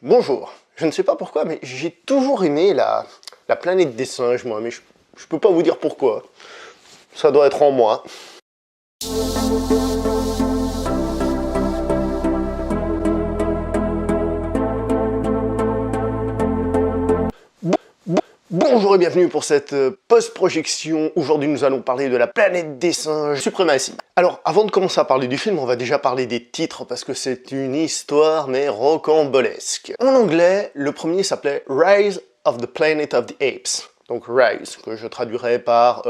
Bonjour, je ne sais pas pourquoi, mais j'ai toujours aimé la planète des singes, moi, mais je peux pas vous dire pourquoi. Ça doit être en moi. Bonjour et bienvenue pour cette post-projection. Aujourd'hui, nous allons parler de la planète des singes, Suprématie. Alors, avant de commencer à parler du film, on va déjà parler des titres parce que c'est une histoire, mais rocambolesque. En anglais, le premier s'appelait Rise of the Planet of the Apes. Donc Rise, que je traduirais par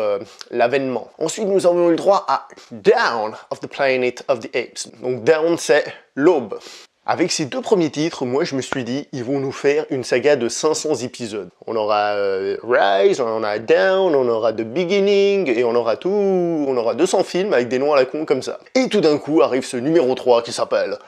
l'avènement. Ensuite, nous avons eu le droit à Dawn of the Planet of the Apes. Donc Dawn, c'est l'aube. Avec ces deux premiers titres, moi je me suis dit, ils vont nous faire une saga de 500 épisodes. On aura Rise, on aura Dawn, on aura The Beginning, et on aura 200 films avec des noms à la con comme ça. Et tout d'un coup arrive ce numéro 3 qui s'appelle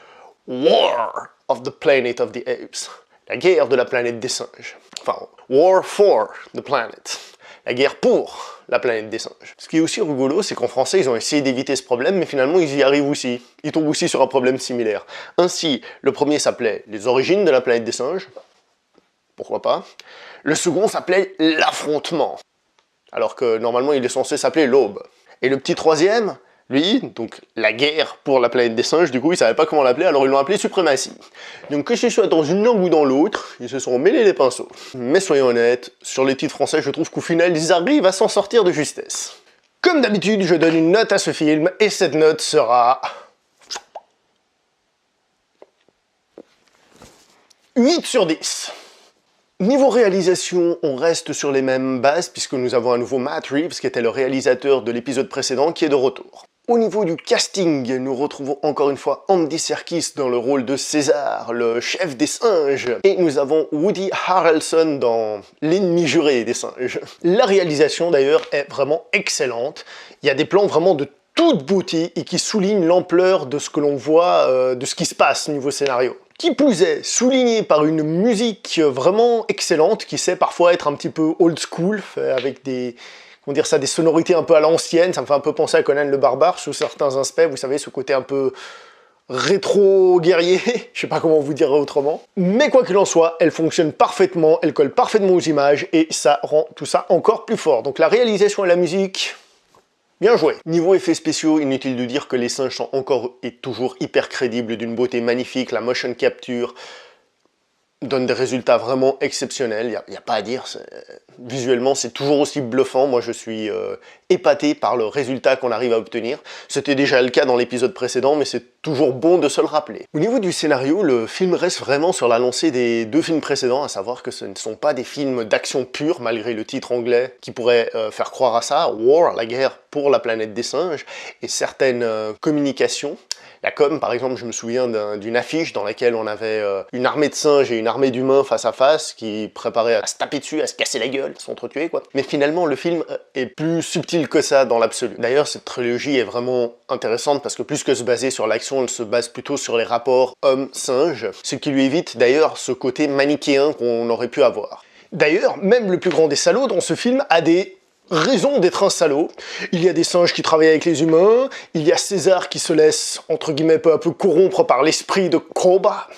War of the Planet of the Apes. La guerre de la planète des singes. Enfin, War for the Planet. La guerre pour la planète des singes. Ce qui est aussi rigolo, c'est qu'en français, ils ont essayé d'éviter ce problème, mais finalement, ils y arrivent aussi. Ils tombent aussi sur un problème similaire. Ainsi, le premier s'appelait Les origines de la planète des singes. Pourquoi pas. Le second s'appelait L'affrontement. Alors que normalement, il est censé s'appeler L'Aube. Et le petit troisième, lui, donc la guerre pour la planète des singes, du coup, ils savaient pas comment l'appeler, alors ils l'ont appelé Suprématie. Donc que ce soit dans une langue ou dans l'autre, ils se sont mêlés les pinceaux. Mais soyons honnêtes, sur les titres français, je trouve qu'au final, ils arrivent à s'en sortir de justesse. Comme d'habitude, je donne une note à ce film, et cette note sera 8 sur 10. Niveau réalisation, on reste sur les mêmes bases, puisque nous avons à nouveau Matt Reeves, qui était le réalisateur de l'épisode précédent, qui est de retour. Au niveau du casting, nous retrouvons encore une fois Andy Serkis dans le rôle de César, le chef des singes. Et nous avons Woody Harrelson dans L'ennemi juré des singes. La réalisation d'ailleurs est vraiment excellente. Il y a des plans vraiment de toute beauté et qui soulignent l'ampleur de ce que l'on voit, de ce qui se passe niveau scénario. Qui plus est, souligné par une musique vraiment excellente, qui sait parfois être un petit peu old school, avec des... comment dire ça, des sonorités un peu à l'ancienne, ça me fait un peu penser à Conan le Barbare sous certains aspects, vous savez, ce côté un peu rétro-guerrier, je sais pas comment vous dire autrement. Mais quoi qu'il en soit, elle fonctionne parfaitement, elle colle parfaitement aux images, et ça rend tout ça encore plus fort. Donc la réalisation et la musique... bien joué. Niveau effets spéciaux, inutile de dire que les singes sont encore et toujours hyper crédibles, d'une beauté magnifique, la motion capture donne des résultats vraiment exceptionnels, il n'y a pas à dire, visuellement c'est toujours aussi bluffant, moi je suis épaté par le résultat qu'on arrive à obtenir. C'était déjà le cas dans l'épisode précédent, mais c'est toujours bon de se le rappeler. Au niveau du scénario, le film reste vraiment sur la lancée des deux films précédents, à savoir que ce ne sont pas des films d'action pure, malgré le titre anglais qui pourrait faire croire à ça, War, la guerre pour la planète des singes, et certaines communications. La com, par exemple, je me souviens d'une affiche dans laquelle on avait une armée de singes et une armée d'humains face à face qui préparaient à se taper dessus, à se casser la gueule, à s'entretuer, quoi. Mais finalement, le film est plus subtil que ça dans l'absolu. D'ailleurs, cette trilogie est vraiment intéressante parce que plus que se baser sur l'action, elle se base plutôt sur les rapports homme-singe, ce qui lui évite d'ailleurs ce côté manichéen qu'on aurait pu avoir. D'ailleurs, même le plus grand des salauds dans ce film a des raison d'être un salaud. Il y a des singes qui travaillent avec les humains, il y a César qui se laisse, entre guillemets, peu à peu corrompre par l'esprit de Cobra.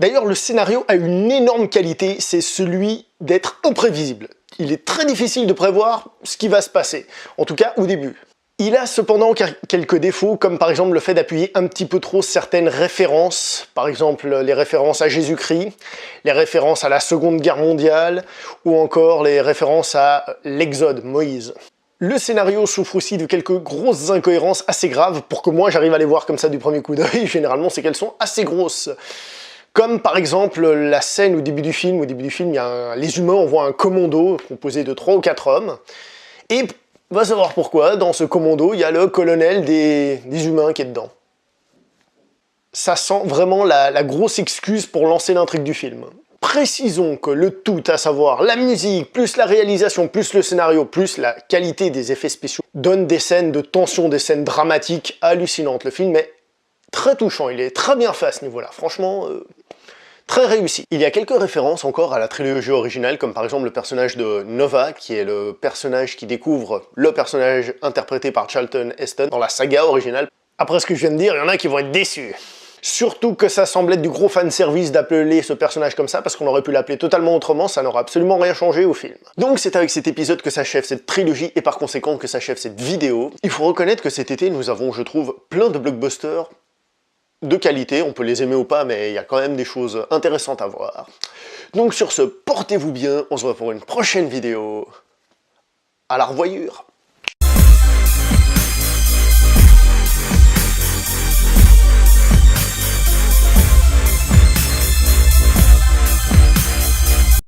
D'ailleurs, le scénario a une énorme qualité, c'est celui d'être imprévisible. Il est très difficile de prévoir ce qui va se passer, en tout cas au début. Il a cependant quelques défauts, comme par exemple le fait d'appuyer un petit peu trop certaines références, par exemple les références à Jésus-Christ, les références à la Seconde Guerre mondiale, ou encore les références à l'Exode, Moïse. Le scénario souffre aussi de quelques grosses incohérences assez graves, pour que moi j'arrive à les voir comme ça du premier coup d'œil, généralement c'est qu'elles sont assez grosses. Comme par exemple la scène au début du film, les humains envoient un commando composé de 3 ou 4 hommes, et va savoir pourquoi, dans ce commando, il y a le colonel des humains qui est dedans. Ça sent vraiment la grosse excuse pour lancer l'intrigue du film. Précisons que le tout, à savoir la musique, plus la réalisation, plus le scénario, plus la qualité des effets spéciaux, donne des scènes de tension, des scènes dramatiques hallucinantes. Le film est très touchant, il est très bien fait à ce niveau-là, franchement... très réussi. Il y a quelques références encore à la trilogie originale, comme par exemple le personnage de Nova, qui est le personnage qui découvre le personnage interprété par Charlton Heston dans la saga originale. Après ce que je viens de dire, il y en a qui vont être déçus. Surtout que ça semble être du gros fanservice d'appeler ce personnage comme ça, parce qu'on aurait pu l'appeler totalement autrement, ça n'aura absolument rien changé au film. Donc c'est avec cet épisode que s'achève cette trilogie, et par conséquent que s'achève cette vidéo. Il faut reconnaître que cet été, nous avons, je trouve, plein de blockbusters de qualité, on peut les aimer ou pas, mais il y a quand même des choses intéressantes à voir. Donc sur ce, portez-vous bien, on se voit pour une prochaine vidéo. À la revoyure.